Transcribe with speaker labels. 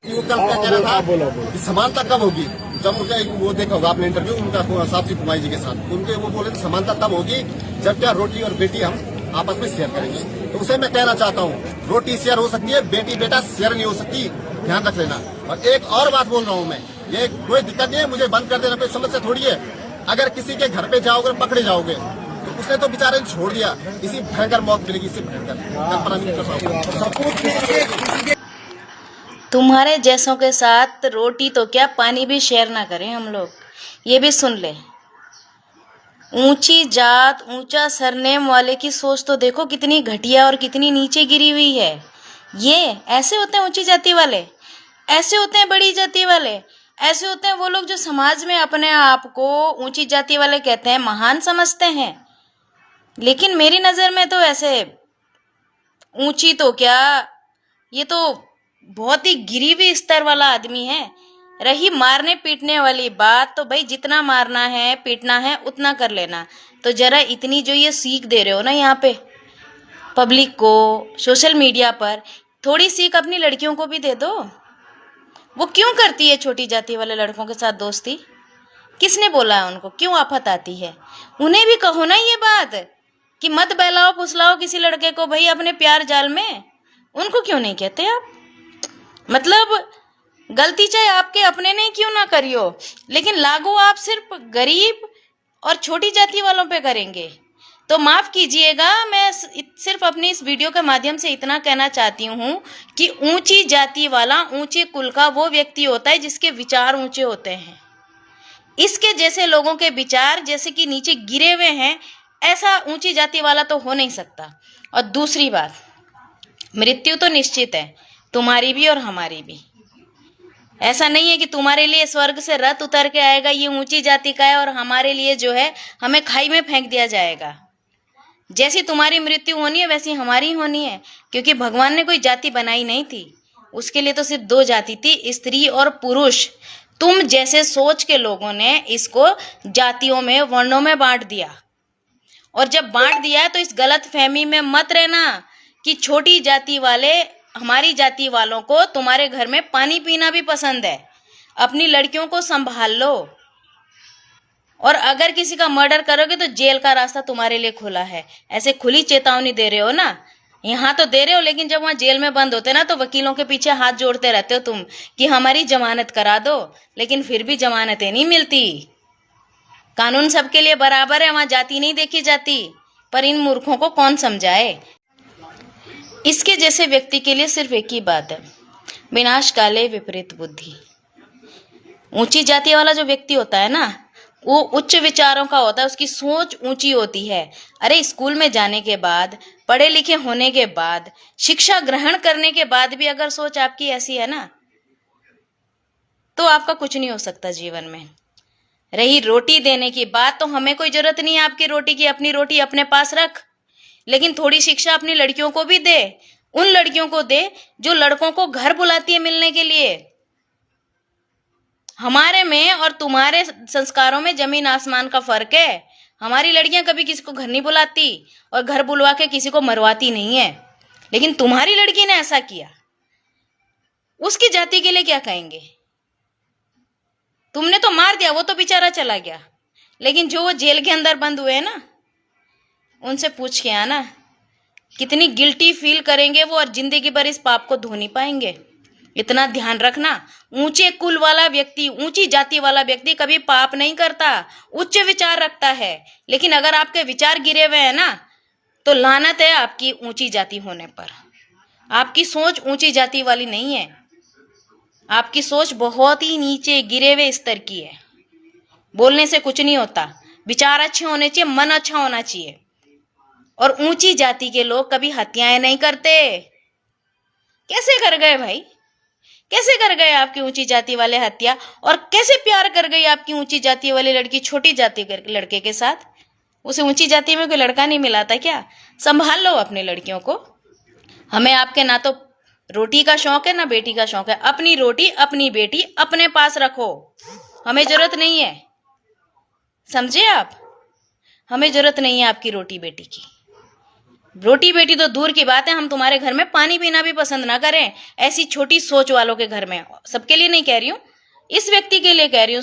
Speaker 1: वो कल क्या कह रहा था कि समानता कब होगी। जब उनका वो देखा होगा आपने इंटरव्यू उनका साक्षी कुमारी जी के साथ, उनके वो बोले समानता तब होगी जब क्या रोटी और बेटी हम आपस में शेयर करेंगे। तो उसे मैं कहना चाहता हूँ, रोटी शेयर हो सकती है, बेटी बेटा शेयर नहीं हो सकती, ध्यान रख लेना। और एक और बात बोल रहा हूँ मैं, ये कोई दिक्कत नहीं है, मुझे बंद कर देना कोई समस्या थोड़ी है। अगर किसी के घर पे जाओगे पकड़े जाओगे तो उसने तो बेचारे ने छोड़ दिया, इसी भयंकर मौत मिलेगी, इससे भयंकर कल्पना नहीं कर सकता।
Speaker 2: तुम्हारे जैसों के साथ रोटी तो क्या पानी भी शेयर ना करें हम लोग। ये भी सुन ले। ऊंची जात ऊंचा सरनेम वाले की सोच तो देखो कितनी घटिया और कितनी नीचे गिरी हुई है। ये ऐसे होते हैं ऊंची जाति वाले, ऐसे होते हैं बड़ी जाति वाले, ऐसे होते हैं वो लोग जो समाज में अपने आप को ऊंची जाति वाले कहते हैं, महान समझते हैं। लेकिन मेरी नजर में तो ऐसे ऊंची तो क्या, ये तो बहुत ही गिरी हुई स्तर वाला आदमी है। रही मारने पीटने वाली बात, तो भाई जितना मारना है पीटना है उतना कर लेना। तो जरा इतनी जो ये सीख दे रहे हो ना यहाँ पे पब्लिक को सोशल मीडिया पर, थोड़ी सीख अपनी लड़कियों को भी दे दो। वो क्यों करती है छोटी जाति वाले लड़कों के साथ दोस्ती? किसने बोला है उनको? क्यों आफत आती है? उन्हें भी कहो ना ये बात कि मत बहलाओ फुसलाओ किसी लड़के को भाई अपने प्यार जाल में। उनको क्यों नहीं कहते आप? मतलब गलती चाहे आपके अपने ने क्यों ना करियो, लेकिन लागू आप सिर्फ गरीब और छोटी जाति वालों पे करेंगे। तो माफ कीजिएगा, मैं सिर्फ अपनी इस वीडियो के माध्यम से इतना कहना चाहती हूँ कि ऊंची जाति वाला ऊंचे कुल का वो व्यक्ति होता है जिसके विचार ऊंचे होते हैं। इसके जैसे लोगों के विचार जैसे कि नीचे गिरे हुए हैं, ऐसा ऊंची जाति वाला तो हो नहीं सकता। और दूसरी बात, मृत्यु तो निश्चित है, तुम्हारी भी और हमारी भी। ऐसा नहीं है कि तुम्हारे लिए स्वर्ग से रथ उतर के आएगा, ये ऊंची जाति का है, और हमारे लिए जो है हमें खाई में फेंक दिया जाएगा। जैसी तुम्हारी मृत्यु होनी है वैसी हमारी होनी है, क्योंकि भगवान ने कोई जाति बनाई नहीं थी। उसके लिए तो सिर्फ दो जाति थी, स्त्री और पुरुष। तुम जैसे सोच के लोगों ने इसको जातियों में वर्णों में बांट दिया, और जब बांट दिया तो इस गलत फहमी में मत रहना कि छोटी जाति वाले, हमारी जाति वालों को तुम्हारे घर में पानी पीना भी पसंद है। अपनी लड़कियों को संभाल लो, और अगर किसी का मर्डर करोगे तो जेल का रास्ता तुम्हारे लिए खुला है। ऐसे खुली चेतावनी दे रहे हो ना, यहाँ तो दे रहे हो, लेकिन जब वहां जेल में बंद होते ना तो वकीलों के पीछे हाथ जोड़ते रहते हो तुम कि हमारी जमानत करा दो, लेकिन फिर भी जमानतें नहीं मिलती। कानून सबके लिए बराबर है, वहां जाति नहीं देखी जाती। पर इन मूर्खों को कौन समझाए? इसके जैसे व्यक्ति के लिए सिर्फ एक ही बात है, विनाश काले विपरीत बुद्धि। ऊंची जाति वाला जो व्यक्ति होता है ना, वो उच्च विचारों का होता है, उसकी सोच ऊंची होती है। अरे स्कूल में जाने के बाद, पढ़े लिखे होने के बाद, शिक्षा ग्रहण करने के बाद भी अगर सोच आपकी ऐसी है ना, तो आपका कुछ नहीं हो सकता जीवन में। रही रोटी देने की बात, तो हमें कोई जरूरत नहीं है आपकी रोटी की, अपनी रोटी अपने पास रख, लेकिन थोड़ी शिक्षा अपनी लड़कियों को भी दे। उन लड़कियों को दे जो लड़कों को घर बुलाती है मिलने के लिए। हमारे में और तुम्हारे संस्कारों में जमीन आसमान का फर्क है। हमारी लड़कियां कभी किसी को घर नहीं बुलाती, और घर बुलवा के किसी को मरवाती नहीं है। लेकिन तुम्हारी लड़की ने ऐसा किया, उसकी जाति के लिए क्या कहेंगे? तुमने तो मार दिया, वो तो बेचारा चला गया, लेकिन जो वो जेल के अंदर बंद हुए हैं ना, उनसे पूछ के आना कितनी गिल्टी फील करेंगे वो, और जिंदगी भर इस पाप को धो नहीं पाएंगे। इतना ध्यान रखना, ऊंचे कुल वाला व्यक्ति, ऊंची जाति वाला व्यक्ति कभी पाप नहीं करता, उच्च विचार रखता है। लेकिन अगर आपके विचार गिरे हुए हैं ना, तो लानत है आपकी ऊंची जाति होने पर। आपकी सोच ऊंची जाति वाली नहीं है, आपकी सोच बहुत ही नीचे गिरे हुए स्तर की है। बोलने से कुछ नहीं होता, विचार अच्छे होने चाहिए, मन अच्छा होना चाहिए। और ऊंची जाति के लोग कभी हत्याएं नहीं करते। कैसे कर गए भाई, कैसे कर गए आपकी ऊंची जाति वाले हत्या? और कैसे प्यार कर गई आपकी ऊंची जाति वाली लड़की छोटी जाति के लड़के के साथ? उसे ऊंची जाति में कोई लड़का नहीं मिला था क्या? संभाल लो अपनी लड़कियों को। हमें आपके ना तो रोटी का शौक है ना बेटी का शौक है। अपनी रोटी अपनी बेटी अपने पास रखो, हमें जरूरत नहीं है, समझे आप? हमें जरूरत नहीं है आपकी रोटी बेटी की। रोटी बेटी तो दूर की बात है, हम तुम्हारे घर में पानी पीना भी पसंद ना करें। ऐसी छोटी सोच वालों के घर में, सबके लिए नहीं कह रही हूँ, इस व्यक्ति के लिए कह रही हूँ।